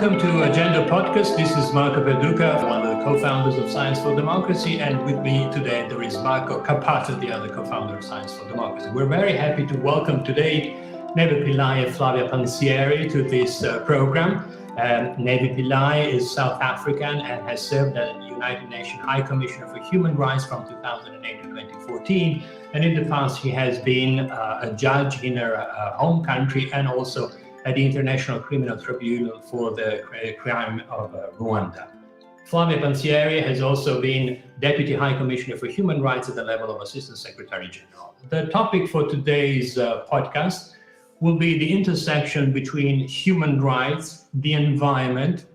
Welcome to Agenda Podcast. This is Marco Perduca, one of the co-founders of Science for Democracy, and with me today there is Marco Cappato, the other co-founder of Science for Democracy. We're very happy to welcome today Navi Pillay and Flavia Pansieri to this program. Navi Pillay is South African and has served as the United Nations High Commissioner for Human Rights from 2008 to 2014. And in the past, she has been a judge in her home country and also at the International Criminal Tribunal for the crime of Rwanda. Flavia Pansieri has also been Deputy High Commissioner for Human Rights at the level of Assistant Secretary General. The topic for today's podcast will be the intersection between human rights, the environment,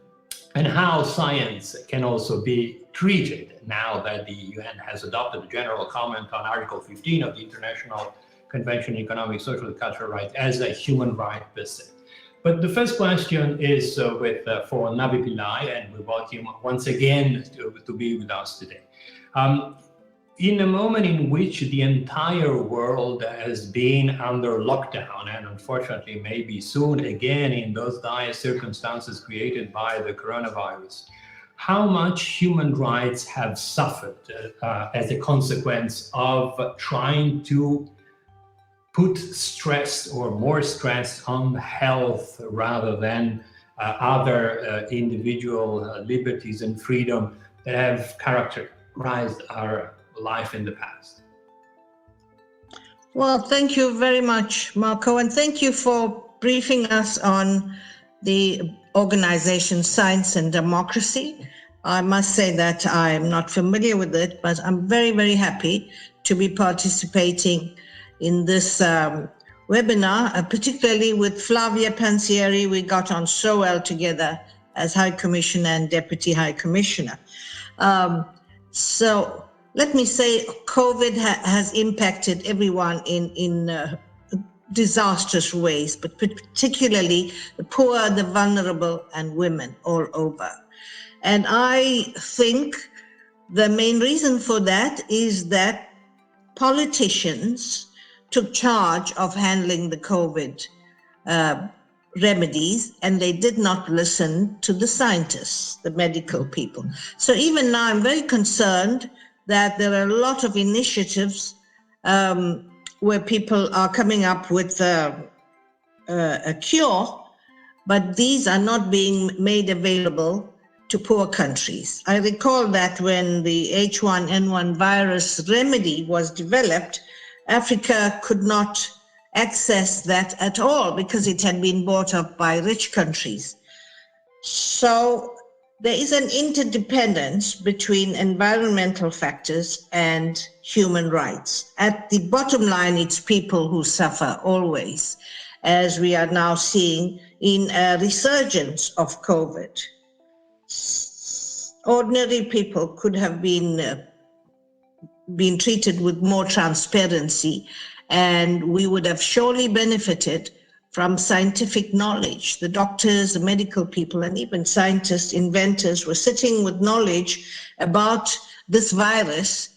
and how science can also be treated now that the UN has adopted a general comment on Article 15 of the International Convention on Economic, Social, and Cultural Rights as a human right per se. But the first question is for Navi Pillay, and we welcome you once again to be with us today. In a moment in which the entire world has been under lockdown, and unfortunately maybe soon again in those dire circumstances created by the coronavirus, how much human rights have suffered as a consequence of trying to put stress or more stress on health rather than other individual liberties and freedom that have characterized our life in the past? Well, thank you very much, Marco, and thank you for briefing us on the organization Science and Democracy. I must say that I am not familiar with it, but I'm very, very happy to be participating in this webinar, particularly with Flavia Pansieri. We got on so well together as High Commissioner and Deputy High Commissioner. So let me say, COVID has impacted everyone in disastrous ways, but particularly the poor, the vulnerable, and women all over. And I think the main reason for that is that politicians took charge of handling the COVID remedies, and they did not listen to the scientists, the medical people. So even now, I'm very concerned that there are a lot of initiatives where people are coming up with a cure, but these are not being made available to poor countries. I recall that when the H1N1 virus remedy was developed, Africa could not access that at all because it had been bought up by rich countries. So there is an interdependence between environmental factors and human rights. At the bottom line, it's people who suffer always, as we are now seeing in a resurgence of COVID. Ordinary people could have been treated with more transparency, and we would have surely benefited from scientific knowledge. The doctors, the medical people, and even scientists, inventors were sitting with knowledge about this virus,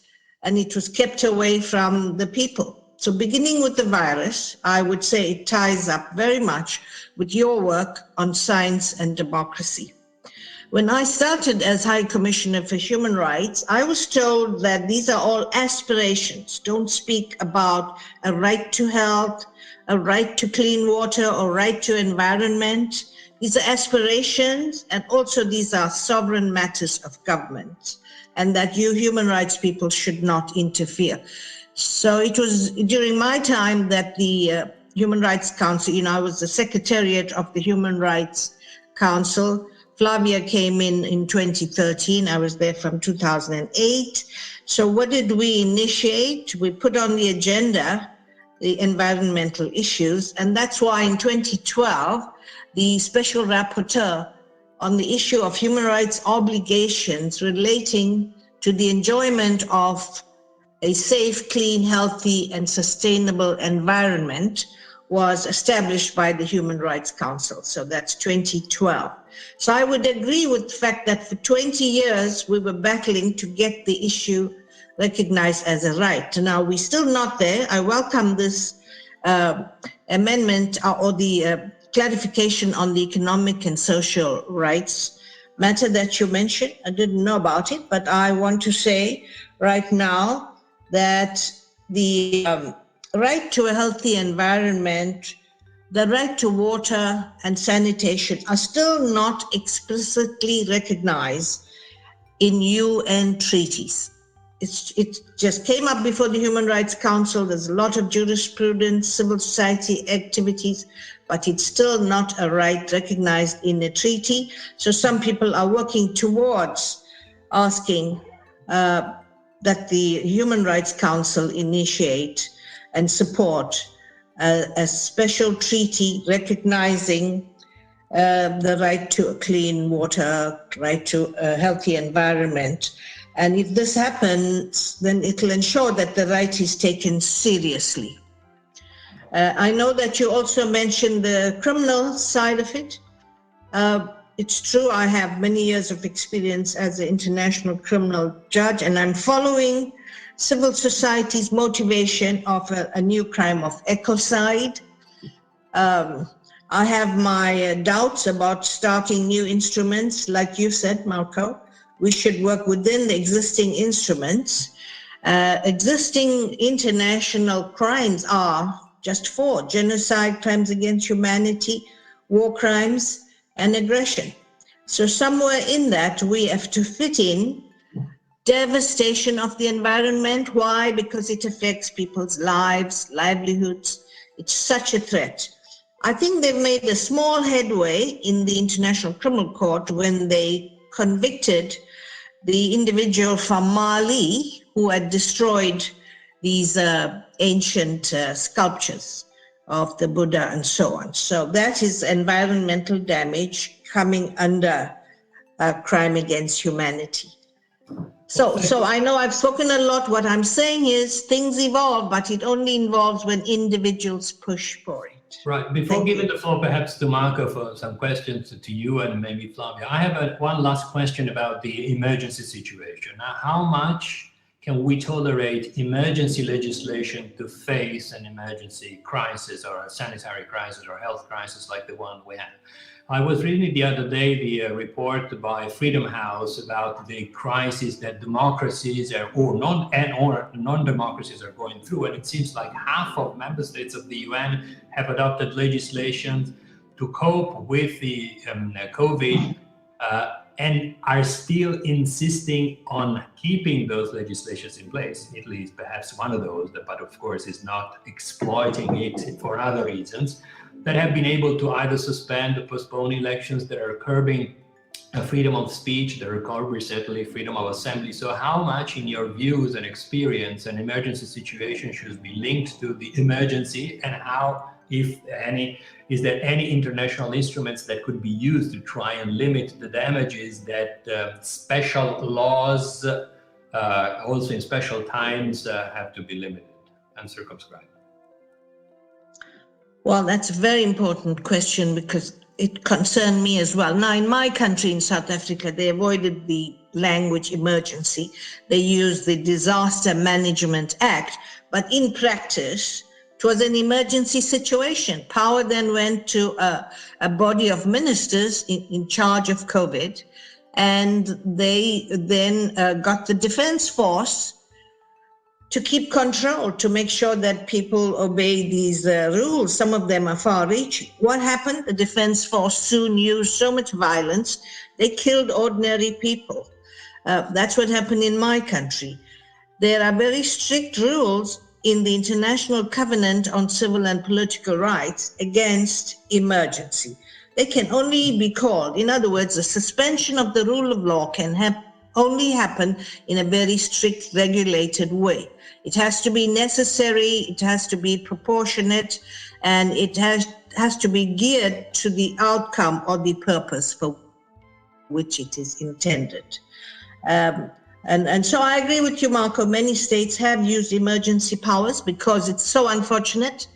and it was kept away from the people. So beginning with the virus, I would say it ties up very much with your work on science and democracy. When I started as High Commissioner for Human Rights, I was told that these are all aspirations. Don't speak about a right to health, a right to clean water, or right to environment. These are aspirations, and also these are sovereign matters of government, and that you human rights people should not interfere. So it was during my time that the Human Rights Council, I was the Secretariat of the Human Rights Council. Flavia came in 2013. I was there from 2008. So what did we initiate? We put on the agenda the environmental issues, and that's why in 2012, the special rapporteur on the issue of human rights obligations relating to the enjoyment of a safe, clean, healthy, and sustainable environment was established by the Human Rights Council. So that's 2012. So I would agree with the fact that for 20 years, we were battling to get the issue recognized as a right. Now, we're still not there. I welcome this amendment or the clarification on the economic and social rights matter that you mentioned. I didn't know about it, but I want to say right now that the right to a healthy environment, the right to water and sanitation are still not explicitly recognized in UN treaties. It just came up before the Human Rights Council. There's a lot of jurisprudence, civil society activities, but it's still not a right recognized in a treaty. So some people are working towards asking that the Human Rights Council initiate and support a special treaty recognizing the right to clean water, right to a healthy environment. And if this happens, then it will ensure that the right is taken seriously. I know that you also mentioned the criminal side of it. It's true, I have many years of experience as an international criminal judge, and I'm following civil society's motivation of a new crime of ecocide. I have my doubts about starting new instruments. Like you said, Marco, we should work within the existing instruments. Existing international crimes are just four: genocide, crimes against humanity, war crimes, and aggression. So somewhere in that, we have to fit in devastation of the environment. Why? Because it affects people's lives, livelihoods. It's such a threat. I think they've made a small headway in the International Criminal Court when they convicted the individual from Mali who had destroyed these ancient sculptures of the Buddha and so on. So that is environmental damage coming under a crime against humanity. So I know I've spoken a lot. What I'm saying is things evolve, but it only involves when individuals push for it. Right. Before giving the floor perhaps to Marco for some questions to you and maybe Flavia, I have one last question about the emergency situation. Now, how much can we tolerate emergency legislation to face an emergency crisis or a sanitary crisis or health crisis like the one we have? I was reading the other day the report by Freedom House about the crisis that democracies or non-democracies are going through, and it seems like half of member states of the UN have adopted legislation to cope with the COVID and are still insisting on keeping those legislations in place. Italy is perhaps one of those, but of course is not exploiting it for other reasons, that have been able to either suspend or postpone elections, that are curbing freedom of speech, that are curbing certainly freedom of assembly. So how much, in your views and experience, an emergency situation should be linked to the emergency, and how, if any, is there any international instruments that could be used to try and limit the damages that special laws, also in special times, have to be limited and circumscribed? Well, that's a very important question because it concerned me as well. Now, in my country, in South Africa, they avoided the language emergency. They used the Disaster Management Act, but in practice, it was an emergency situation. Power then went to a body of ministers in charge of COVID, and they then got the defense force to keep control, to make sure that people obey these rules. Some of them are far-reaching. What happened? The defense force soon used so much violence, they killed ordinary people. That's what happened in my country. There are very strict rules in the International Covenant on Civil and Political Rights against emergency. They can only be called, in other words, the suspension of the rule of law can only happen in a very strict, regulated way. It has to be necessary, it has to be proportionate, and it has to be geared to the outcome or the purpose for which it is intended. And so I agree with you, Marco. Many states have used emergency powers because it's so unfortunate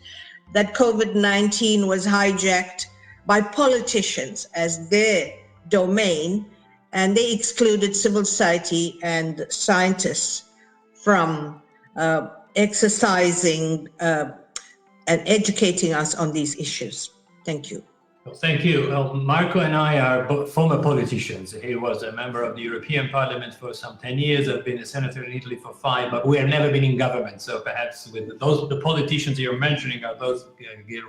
that COVID-19 was hijacked by politicians as their domain, and they excluded civil society and scientists from exercising and educating us on these issues. Thank you. Well, thank you. Well, Marco and I are both former politicians. He was a member of the European Parliament for some 10 years. I've been a senator in Italy for 5, but we have never been in government. So perhaps with those, the politicians you're mentioning are those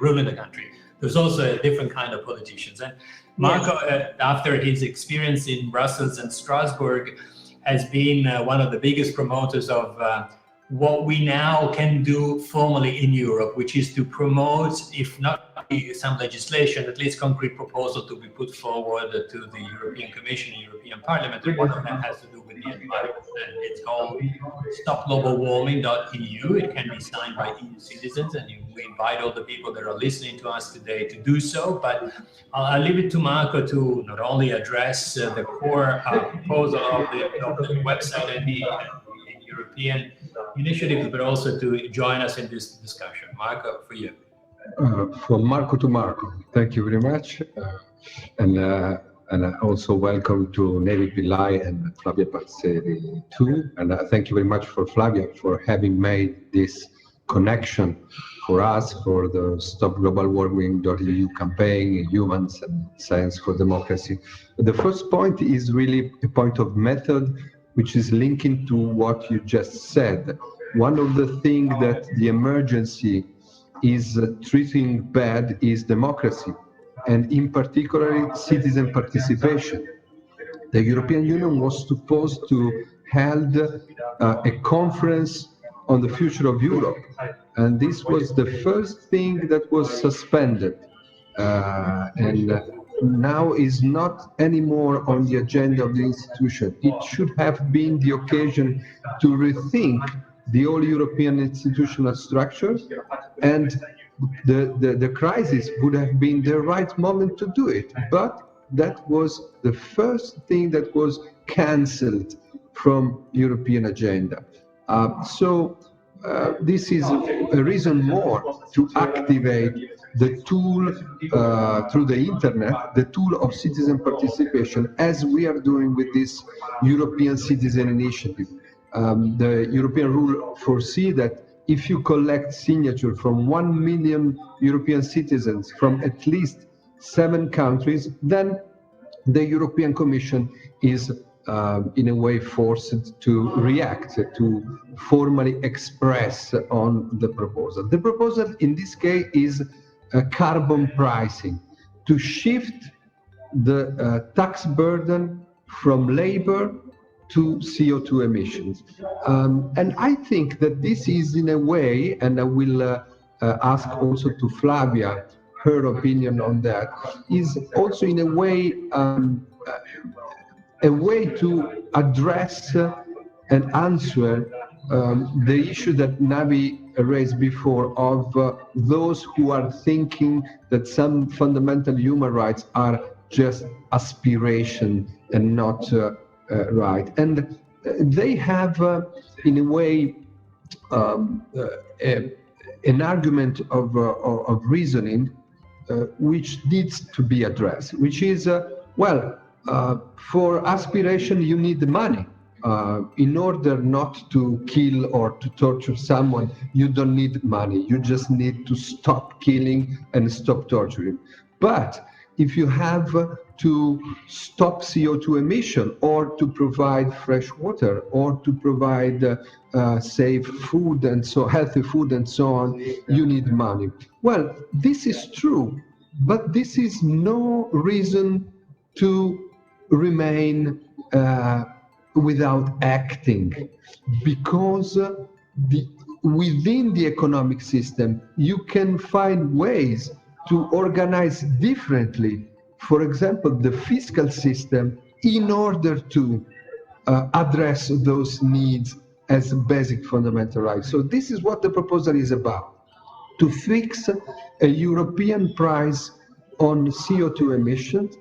ruling the country. There's also a different kind of politicians. And Marco, after his experience in Brussels and Strasbourg, has been one of the biggest promoters of what we now can do formally in Europe, which is to promote, if not some legislation, at least concrete proposal to be put forward to the European Commission and European Parliament. And one of them has to do with the environment. And it's called stopglobalwarming.eu. It can be signed by EU citizens, and we invite all the people that are listening to us today to do so. But I'll leave it to Marco to not only address the core proposal of the website and the European initiatives, but also to join us in this discussion. Marco, for you. From Marco to Marco, thank you very much, and also welcome to Navi, Pillay and Flavia Pansieri too, and thank you very much for Flavia for having made this connection for us for the stopglobalwarming.eu campaign, Humans and Science for Democracy. The first point is really a point of method, which is linking to what you just said. One of the things that the emergency is treating bad is democracy, and in particular citizen participation. The European Union was supposed to hold a conference on the future of Europe, and this was the first thing that was suspended, and now is not anymore on the agenda of the institution. It should have been the occasion to rethink the whole European institutional structures, and the crisis would have been the right moment to do it. But that was the first thing that was cancelled from European agenda. So this is a reason more to activate the tool through the internet, the tool of citizen participation, as we are doing with this European Citizen Initiative. The European rule foresee that if you collect signature from 1 million European citizens from at least 7 countries, then the European Commission is in a way forced to react, to formally express on the proposal. The proposal in this case is carbon pricing, to shift the tax burden from labor to CO2 emissions. And I think that this is in a way, and I will ask also to Flavia her opinion on that, is also in a way to address and answer the issue that Navi raised before of those who are thinking that some fundamental human rights are just aspiration and not right. And they have, in a way, an argument of reasoning which needs to be addressed, which is, for aspiration you need money. In order not to kill or to torture someone, you don't need money. You just need to stop killing and stop torturing. But if you have to stop CO2 emission, or to provide fresh water, or to provide safe food and so healthy food and so on, you need money. Well, this is true, but this is no reason to remain without acting, because within the economic system you can find ways to organize differently, for example, the fiscal system, in order to address those needs as basic fundamental rights. So this is what the proposal is about, to fix a European price on CO2 emissions,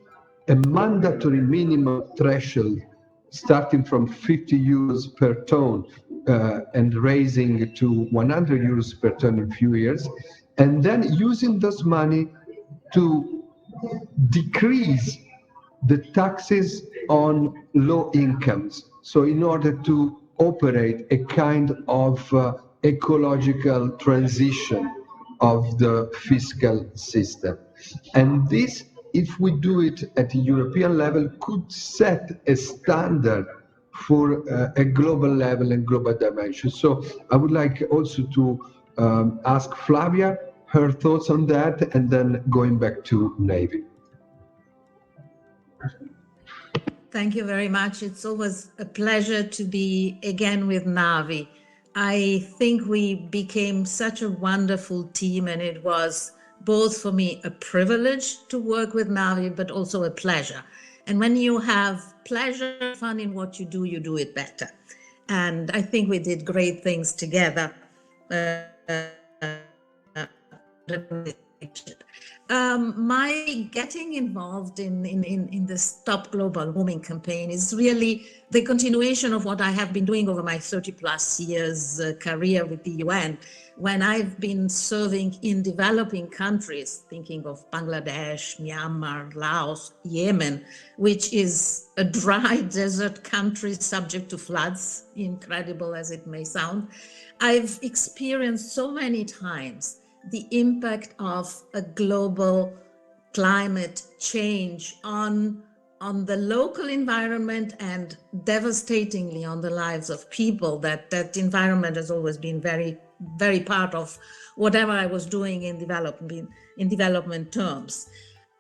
a mandatory minimum threshold starting from 50 euros per ton and raising to 100 euros per ton in a few years, and then using this money to decrease the taxes on low incomes. So in order to operate a kind of ecological transition of the fiscal system. And this, if we do it at the European level, could set a standard for a global level and global dimension. So I would like also to ask Flavia her thoughts on that, and then going back to Navi. Thank you very much. It's always a pleasure to be again with Navi. I think we became such a wonderful team, and it was both for me a privilege to work with Navi, but also a pleasure. And when you have pleasure, fun in what you do it better. And I think we did great things together. My getting involved in the Stop Global Warming campaign is really the continuation of what I have been doing over my 30 plus years career with the UN, when I've been serving in developing countries, thinking of Bangladesh, Myanmar, Laos, Yemen, which is a dry desert country subject to floods, incredible as it may sound. I've experienced so many times the impact of a global climate change on the local environment and devastatingly on the lives of people. That environment has always been very, very part of whatever I was doing in development terms.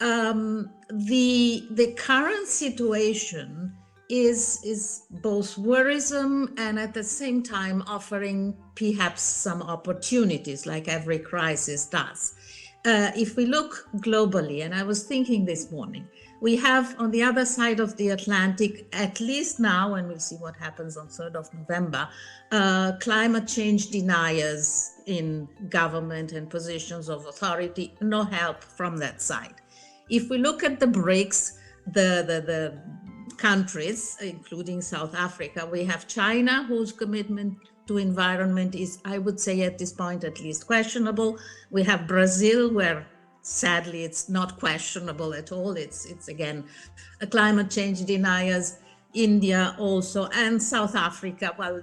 The current situation is both worrisome and at the same time offering perhaps some opportunities, like every crisis does. If we look globally, and I was thinking this morning, we have on the other side of the Atlantic, at least now, and we'll see what happens on 3rd of November, climate change deniers in government and positions of authority, no help from that side. If we look at the BRICS, the countries, including South Africa, we have China, whose commitment to environment is, I would say at this point, at least questionable. We have Brazil, where sadly it's not questionable at all. It's again, a climate change deniers. India also, and South Africa. Well,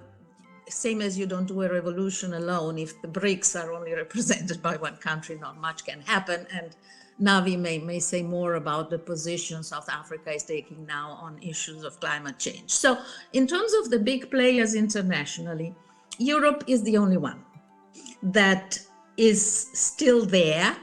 same as you don't do a revolution alone. If the BRICS are only represented by one country, not much can happen. And Navi may say more about the position South Africa is taking now on issues of climate change. So in terms of the big players internationally, Europe is the only one that is still there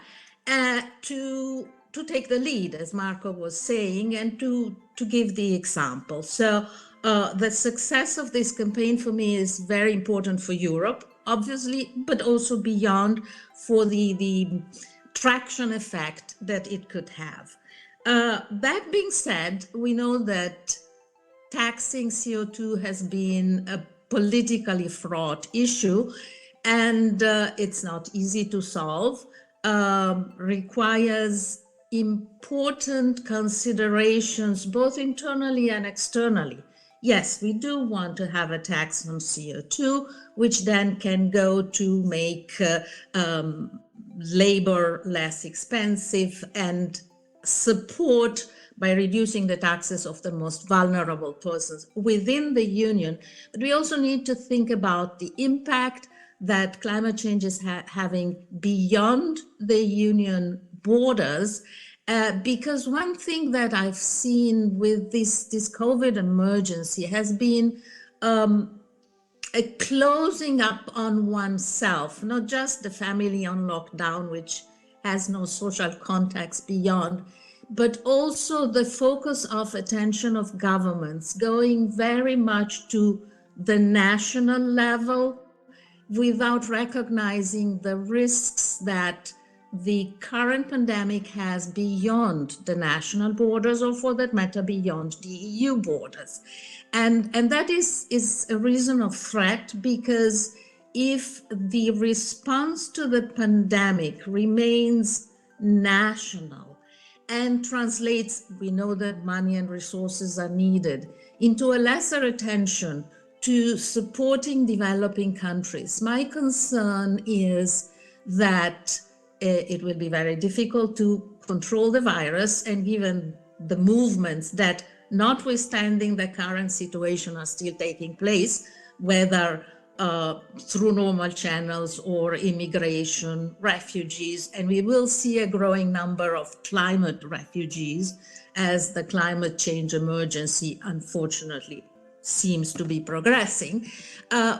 to take the lead, as Marco was saying, and to give the example. So the success of this campaign for me is very important for Europe, obviously, but also beyond, for the traction effect that it could have. That being said, we know that taxing CO2 has been a politically fraught issue, and it's not easy to solve, requires important considerations both internally and externally. Yes, we do want to have a tax on CO2, which then can go to make labor less expensive and support by reducing the taxes of the most vulnerable persons within the union. But we also need to think about the impact that climate change is having beyond the union borders, because one thing that I've seen with this COVID emergency has been a closing up on oneself, not just the family on lockdown, which has no social context beyond, but also the focus of attention of governments going very much to the national level without recognizing the risks that the current pandemic has beyond the national borders, or for that matter, beyond the EU borders. And that is a reason of threat, because if the response to the pandemic remains national and translates, we know that money and resources are needed, into a lesser attention to supporting developing countries, my concern is that it will be very difficult to control the virus, and given the movements that, notwithstanding the current situation, are still taking place, whether through normal channels or immigration, refugees, and we will see a growing number of climate refugees as the climate change emergency, unfortunately, seems to be progressing.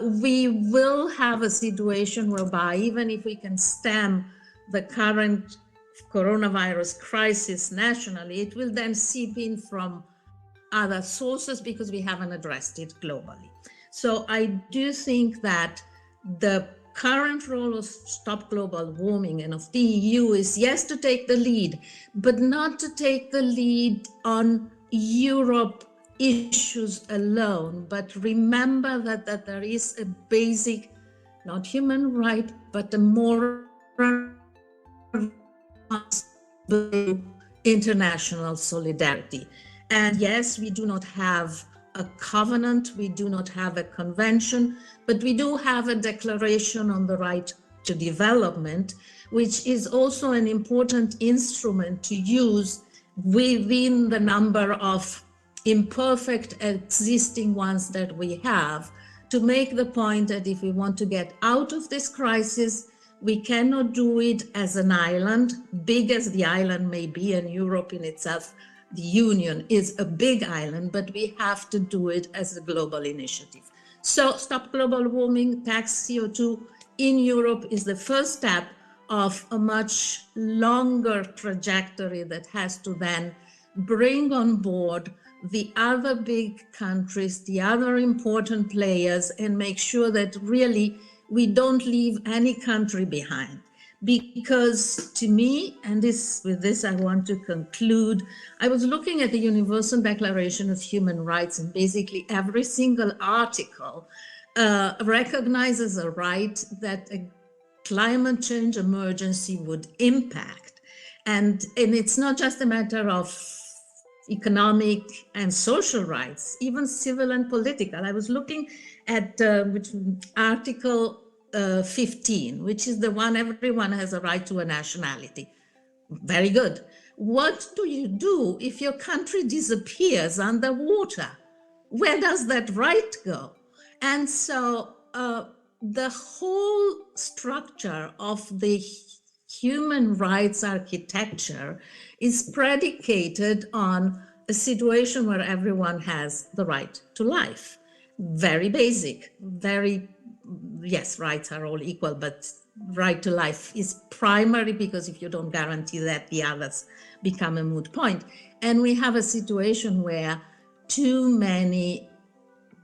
We will have a situation whereby even if we can stem the current coronavirus crisis nationally, it will then seep in from other sources because we haven't addressed it globally. So I do think that the current role of Stop Global Warming and of the EU is, yes, to take the lead, but not to take the lead on Europe issues alone, but remember that there is a basic, not human right, but a moral international solidarity. And yes, we do not have a covenant, we do not have a convention, but we do have a declaration on the right to development, which is also an important instrument to use within the number of imperfect existing ones that we have, to make the point that if we want to get out of this crisis, we cannot do it as an island, big as the island may be, and Europe in itself, the Union is a big island, but we have to do it as a global initiative. So Stop Global Warming, tax CO2 in Europe is the first step of a much longer trajectory that has to then bring on board the other big countries, the other important players, and make sure that really we don't leave any country behind. Because to me, and with this I want to conclude, I was looking at the Universal Declaration of Human Rights, and basically every single article recognizes a right that a climate change emergency would impact. And it's not just a matter of economic and social rights, even civil and political. I was looking at Article 15, which is the one everyone has a right to a nationality. Very good. What do you do if your country disappears underwater? Where does that right go? And so the whole structure of the human rights architecture is predicated on a situation where everyone has the right to life. Very basic, yes, rights are all equal, but right to life is primary, because if you don't guarantee that, the others become a moot point. And we have a situation where too many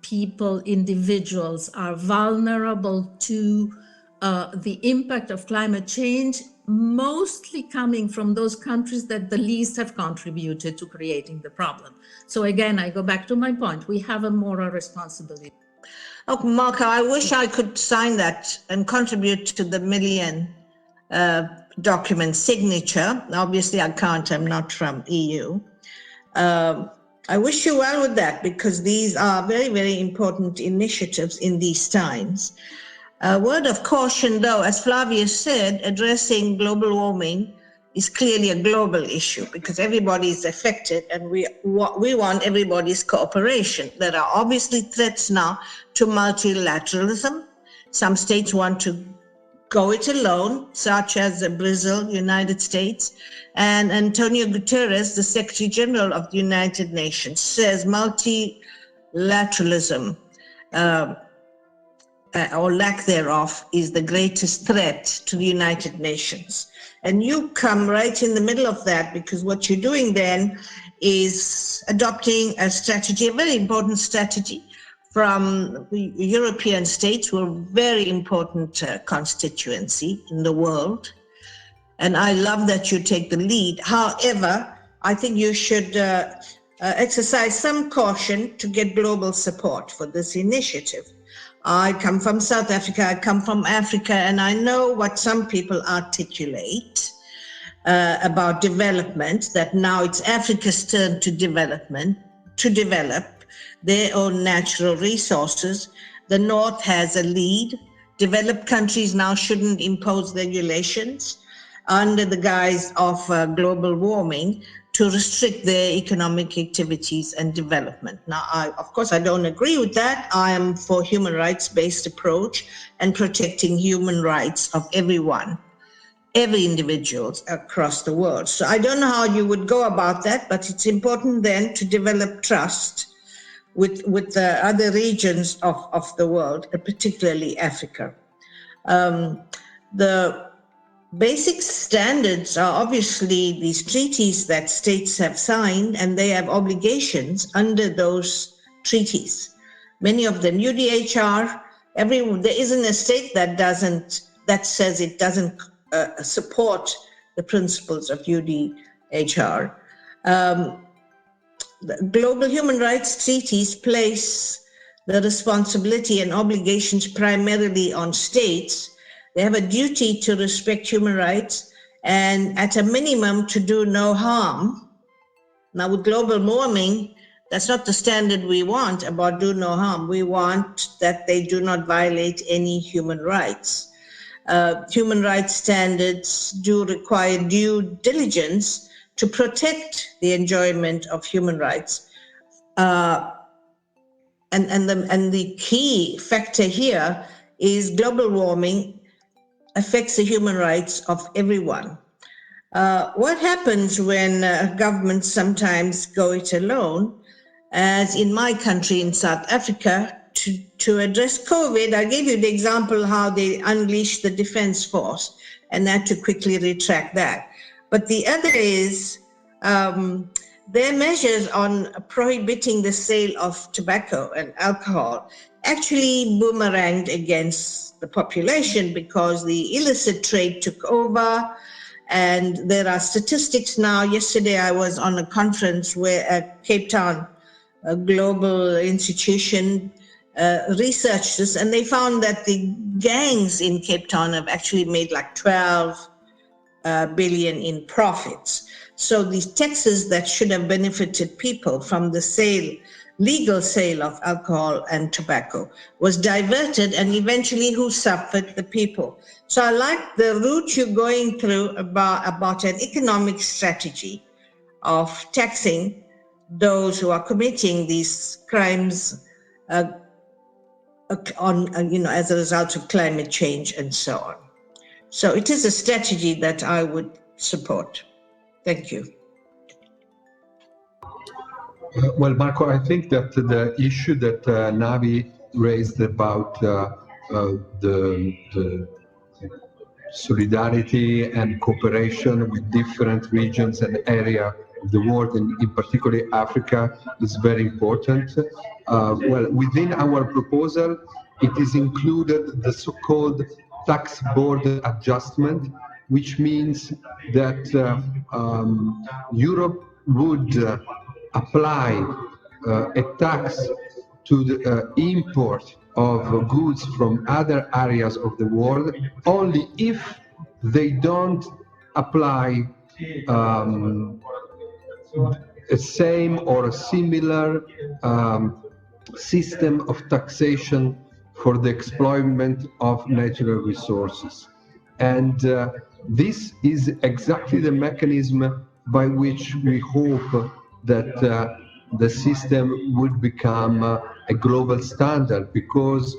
people, individuals, are vulnerable to the impact of climate change, mostly coming from those countries that the least have contributed to creating the problem. So again, I go back to my point. We have a moral responsibility. Oh, Marco, I wish I could sign that and contribute to the million document signature. Obviously, I can't. I'm not from EU. I wish you well with that, because these are very, very important initiatives in these times. A word of caution, though, as Flavia said, addressing global warming is clearly a global issue, because everybody is affected, and we want everybody's cooperation. There are obviously threats now to multilateralism. Some states want to go it alone, such as Brazil, United States, and Antonio Guterres, the Secretary General of the United Nations, says multilateralism or lack thereof is the greatest threat to the United Nations. And you come right in the middle of that, because what you're doing then is adopting a strategy, a very important strategy from the European states, who are a very important constituency in the world. And I love that you take the lead. However, I think you should exercise some caution to get global support for this initiative. I come from South Africa, I come from Africa, and I know what some people articulate about development, that now it's Africa's turn to develop their own natural resources. The North has a lead. Developed countries now shouldn't impose regulations under the guise of global warming. to restrict their economic activities and development. Now, of course, I don't agree with that. I am for human rights-based approach and protecting human rights of everyone, every individual across the world. So I don't know how you would go about that, but it's important then to develop trust with the other regions of the world, particularly Africa. The basic standards are obviously these treaties that states have signed, and they have obligations under those treaties. Many of them, UDHR, there isn't a state that says it doesn't support the principles of UDHR. The global human rights treaties place the responsibility and obligations primarily on states. They have a duty to respect human rights and at a minimum to do no harm. Now with global warming, that's not the standard we want about do no harm. We want that they do not violate any human rights. Human rights standards do require due diligence to protect the enjoyment of human rights. And the key factor here is global warming affects the human rights of everyone. What happens when governments sometimes go it alone, as in my country, in South Africa, to address COVID, I gave you the example how they unleashed the defense force and had to quickly retract that. But the other is their measures on prohibiting the sale of tobacco and alcohol actually boomeranged against the population because the illicit trade took over. And there are statistics now. Yesterday I was on a conference where at Cape Town, a global institution, researched this, and they found that the gangs in Cape Town have actually made like 12 billion in profits. So these taxes that should have benefited people from the legal sale of alcohol and tobacco was diverted, and eventually who suffered? The people. So I like the route you're going through about an economic strategy of taxing those who are committing these crimes as a result of climate change and so on. So it is a strategy that I would support. Thank you. Well, Marco, I think that the issue that Navi raised about the solidarity and cooperation with different regions and areas of the world, and in particular Africa, is very important. Well, within our proposal, it is included the so-called tax border adjustment, which means that Europe would apply a tax to the import of goods from other areas of the world only if they don't apply a same or a similar system of taxation for the exploitment of natural resources. And this is exactly the mechanism by which we hope that the system would become a global standard, because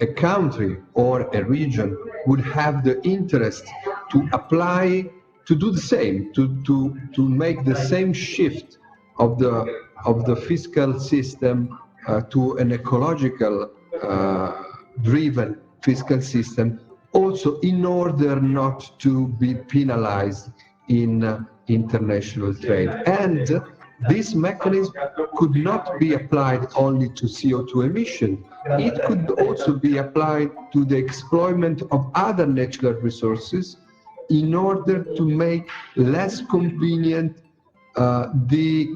a country or a region would have the interest to apply, to do the same, to make the same shift of the fiscal system to an ecological driven fiscal system, also in order not to be penalized in international trade. And this mechanism could not be applied only to CO2 emission. It could also be applied to the exploitment of other natural resources in order to make less convenient the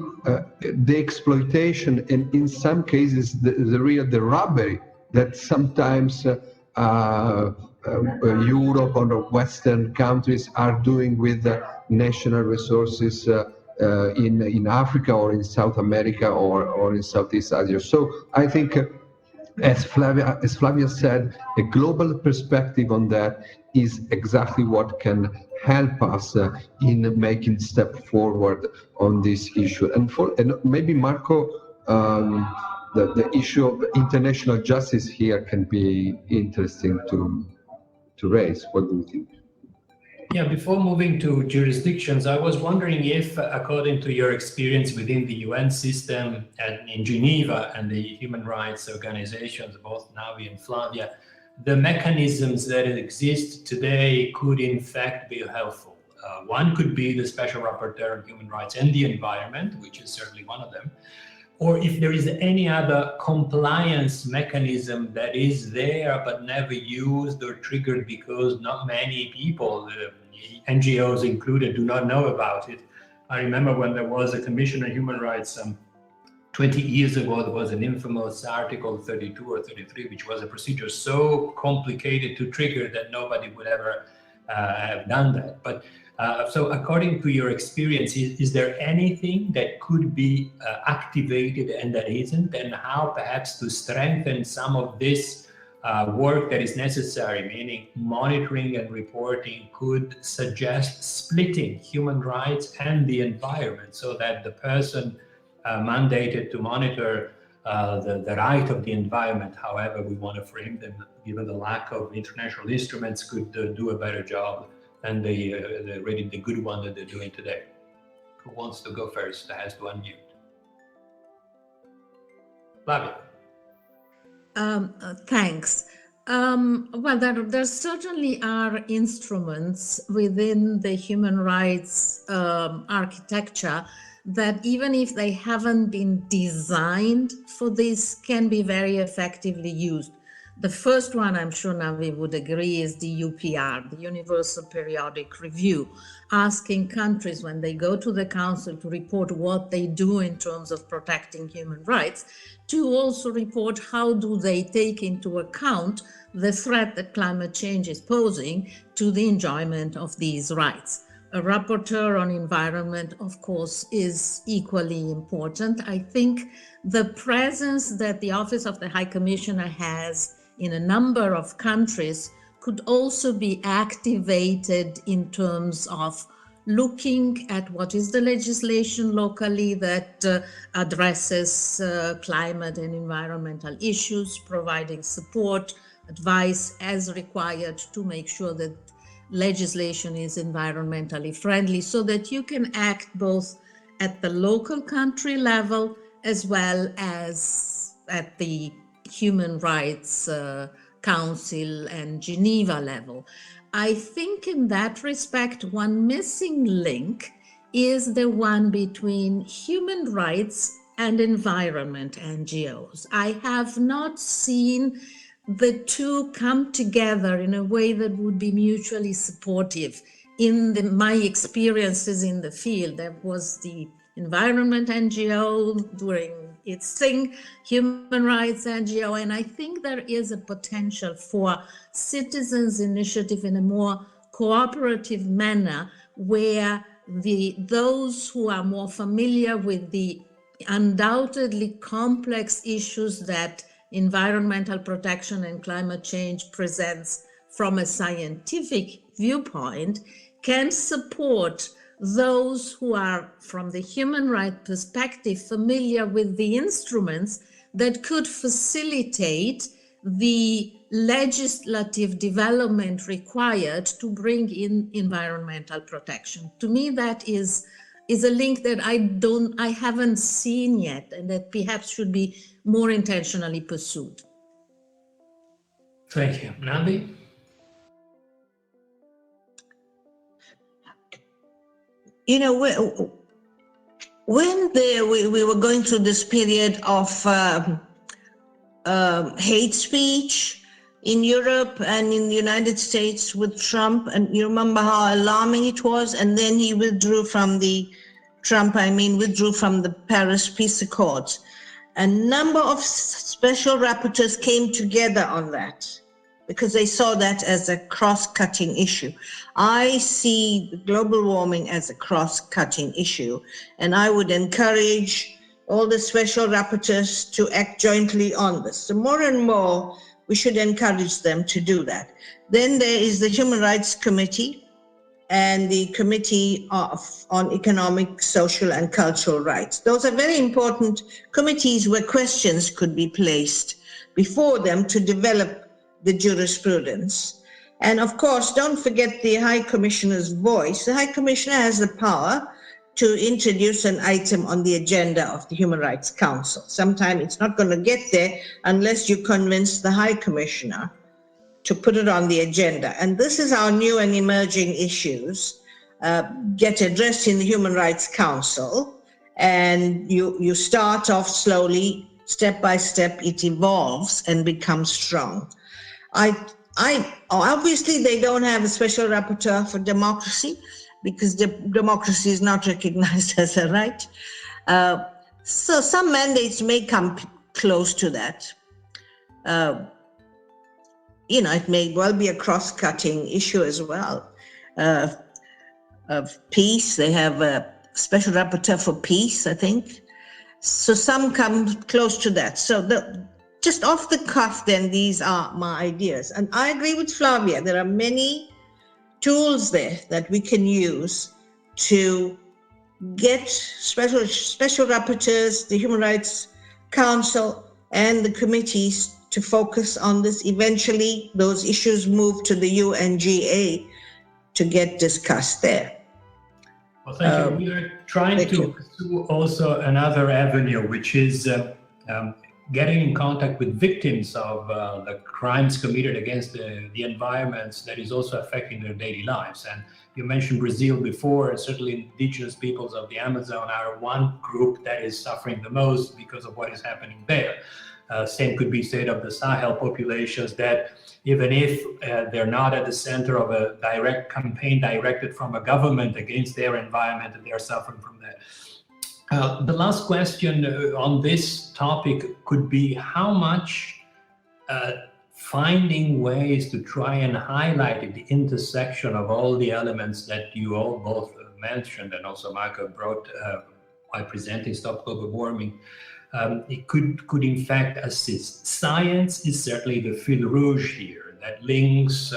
exploitation, and in some cases the robbery that sometimes Europe or Western countries are doing with national resources in Africa or in South America or in Southeast Asia. So I think, as Flavia said, a global perspective on that is exactly what can help us in making step forward on this issue. And maybe Marco, the issue of international justice here can be interesting to raise. What do you think? Yeah, before moving to jurisdictions, I was wondering if, according to your experience within the UN system and in Geneva and the human rights organizations, both Navi and Flavia, the mechanisms that exist today could in fact be helpful. One could be the Special Rapporteur on Human Rights and the Environment, which is certainly one of them. Or if there is any other compliance mechanism that is there but never used or triggered because not many people, NGOs included, do not know about it. I remember when there was a Commission on Human Rights 20 years ago, there was an infamous Article 32 or 33, which was a procedure so complicated to trigger that nobody would ever have done that. But so according to your experience, is there anything that could be activated and that isn't, and how perhaps to strengthen some of this work that is necessary, meaning monitoring and reporting could suggest splitting human rights and the environment so that the person mandated to monitor the right of the environment, however we want to frame them, given the lack of international instruments, could do a better job than the good one that they're doing today. Who wants to go first? That has to unmute. Flavia. Thanks. Well, there certainly are instruments within the human rights architecture that, even if they haven't been designed for this, can be very effectively used. The first one, I'm sure Navi would agree, is the UPR, the Universal Periodic Review, asking countries when they go to the Council to report what they do in terms of protecting human rights, to also report how do they take into account the threat that climate change is posing to the enjoyment of these rights. A rapporteur on environment, of course, is equally important. I think the presence that the Office of the High Commissioner has in a number of countries could also be activated in terms of looking at what is the legislation locally that addresses climate and environmental issues, providing support, advice as required to make sure that legislation is environmentally friendly, so that you can act both at the local country level as well as at the Human Rights Council and Geneva level. I think in that respect, one missing link is the one between human rights and environment NGOs. I have not seen the two come together in a way that would be mutually supportive. In my experiences in the field, there was the environment NGO doing its thing, human rights NGO, and I think there is a potential for citizens' initiative in a more cooperative manner, where those who are more familiar with the undoubtedly complex issues that environmental protection and climate change presents from a scientific viewpoint can support those who are, from the human rights perspective, familiar with the instruments that could facilitate the legislative development required to bring in environmental protection. To me, that is a link that I haven't seen yet, and that perhaps should be more intentionally pursued. Thank you. Navi? You know, when we were going through this period of hate speech in Europe and in the United States with Trump, and you remember how alarming it was, and then he withdrew from the Paris Peace Accords. A number of special rapporteurs came together on that because they saw that as a cross-cutting issue. I see global warming as a cross-cutting issue, and I would encourage all the special rapporteurs to act jointly on this. So more and more, we should encourage them to do that. Then there is the Human Rights Committee, and the Committee on Economic, Social and Cultural Rights. Those are very important committees where questions could be placed before them to develop the jurisprudence. And of course, don't forget the High Commissioner's voice. The High Commissioner has the power to introduce an item on the agenda of the Human Rights Council. Sometimes it's not going to get there unless you convince the High Commissioner to put it on the agenda. And this is our new and emerging issues get addressed in the Human Rights Council. And you start off slowly, step by step, it evolves and becomes strong. Obviously, they don't have a special rapporteur for democracy because democracy is not recognized as a right. So some mandates may come close to that. It may well be a cross-cutting issue as well. Of peace, they have a special rapporteur for peace, I think. So some come close to that. So just off the cuff, then, these are my ideas. And I agree with Flavia. There are many tools there that we can use to get special rapporteurs, the Human Rights Council, and the committees to focus on this. Eventually, those issues move to the UNGA to get discussed there. Well, thank you. We are trying to pursue also another avenue, which is getting in contact with victims of the crimes committed against the environments that is also affecting their daily lives. And you mentioned Brazil before, and certainly indigenous peoples of the Amazon are one group that is suffering the most because of what is happening there. Same could be said of the Sahel populations that even if they're not at the center of a direct campaign directed from a government against their environment, they are suffering from that. The last question on this topic could be how much finding ways to try and highlight the intersection of all the elements that you all both mentioned and also Marco brought by presenting Stop Global Warming. It could in fact assist. Science is certainly the fil rouge here that links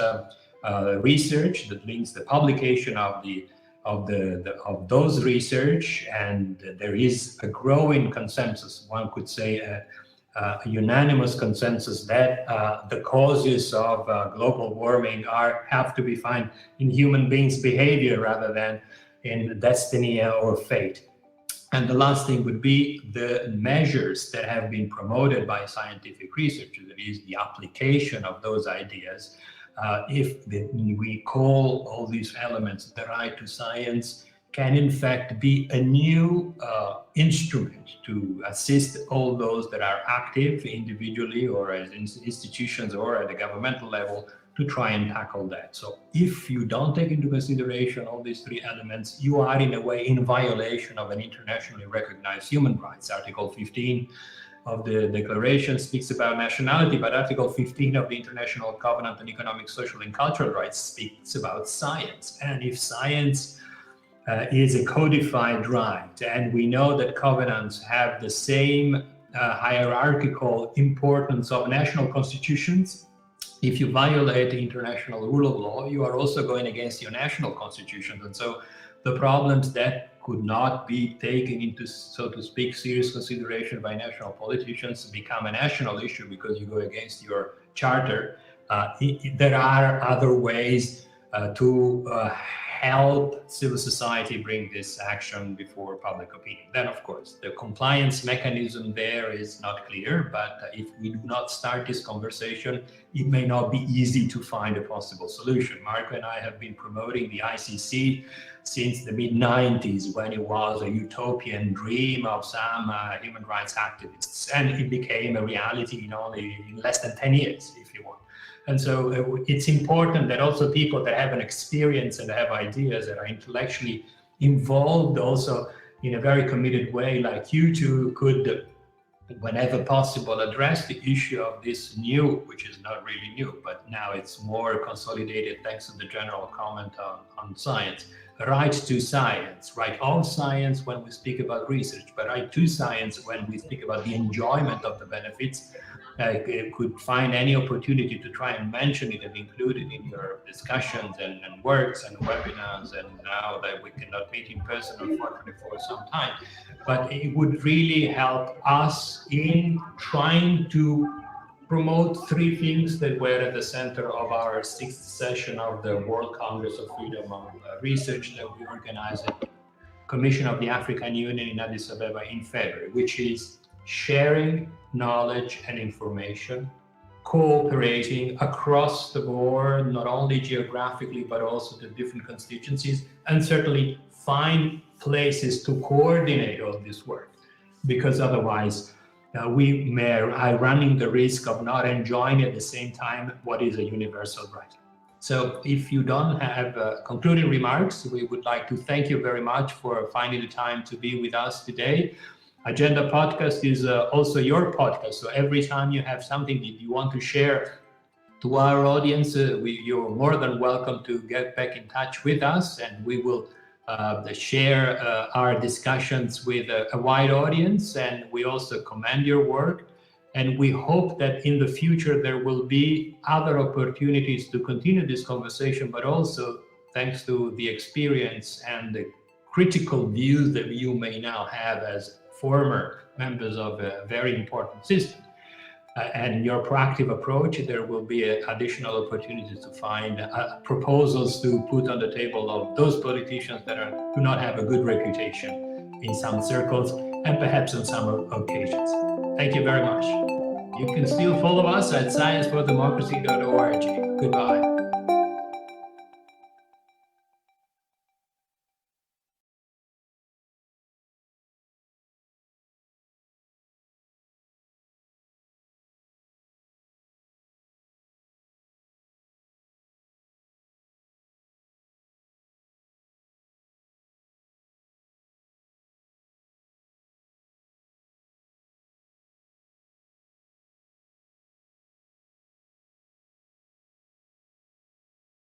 research, that links the publication of those research, and there is a growing consensus. One could say a unanimous consensus that the causes of global warming have to be found in human beings' behavior rather than in destiny or fate. And the last thing would be the measures that have been promoted by scientific researchers, that is the application of those ideas. If we call all these elements the right to science, can in fact be a new instrument to assist all those that are active individually or as institutions or at the governmental level to try and tackle that. So if you don't take into consideration all these three elements, you are in a way in violation of an internationally recognized human rights. Article 15 of the Declaration speaks about nationality, but Article 15 of the International Covenant on Economic, Social and Cultural Rights speaks about science. And if science is a codified right, and we know that covenants have the same hierarchical importance of national constitutions, if you violate the international rule of law, you are also going against your national constitutions. And so the problems that could not be taken into, so to speak, serious consideration by national politicians become a national issue because you go against your charter. There are other ways to help civil society bring this action before public opinion. Then, of course, the compliance mechanism there is not clear, but if we do not start this conversation, it may not be easy to find a possible solution. Marco and I have been promoting the ICC since the mid-90s, when it was a utopian dream of some human rights activists, and it became a reality in less than 10 years, if you want. And so it's important that also people that have an experience and have ideas that are intellectually involved also in a very committed way, like you two, could, whenever possible, address the issue of this new, which is not really new, but now it's more consolidated thanks to the general comment on science. Right to science, right of science when we speak about research, but right to science when we speak about the enjoyment of the benefits could find any opportunity to try and mention it and include it in your discussions and works and webinars, and now that we cannot meet in person, unfortunately, for some time. But it would really help us in trying to promote three things that were at the center of our 6th session of the World Congress of Freedom of Research that we organized at the Commission of the African Union in Addis Ababa in February, which is sharing knowledge and information, cooperating across the board, not only geographically, but also the different constituencies, and certainly find places to coordinate all this work, because otherwise we may are running the risk of not enjoying at the same time what is a universal right. So if you don't have concluding remarks, we would like to thank you very much for finding the time to be with us today. Agenda Podcast is also your podcast. So every time you have something that you want to share to our audience, you're more than welcome to get back in touch with us, and we will share our discussions with a wide audience. And we also commend your work. And we hope that in the future there will be other opportunities to continue this conversation, but also thanks to the experience and the critical views that you may now have as former members of a very important system. And your proactive approach, there will be additional opportunities to find proposals to put on the table of those politicians that do not have a good reputation in some circles and perhaps on some occasions. Thank you very much. You can still follow us at sciencefordemocracy.org. Goodbye.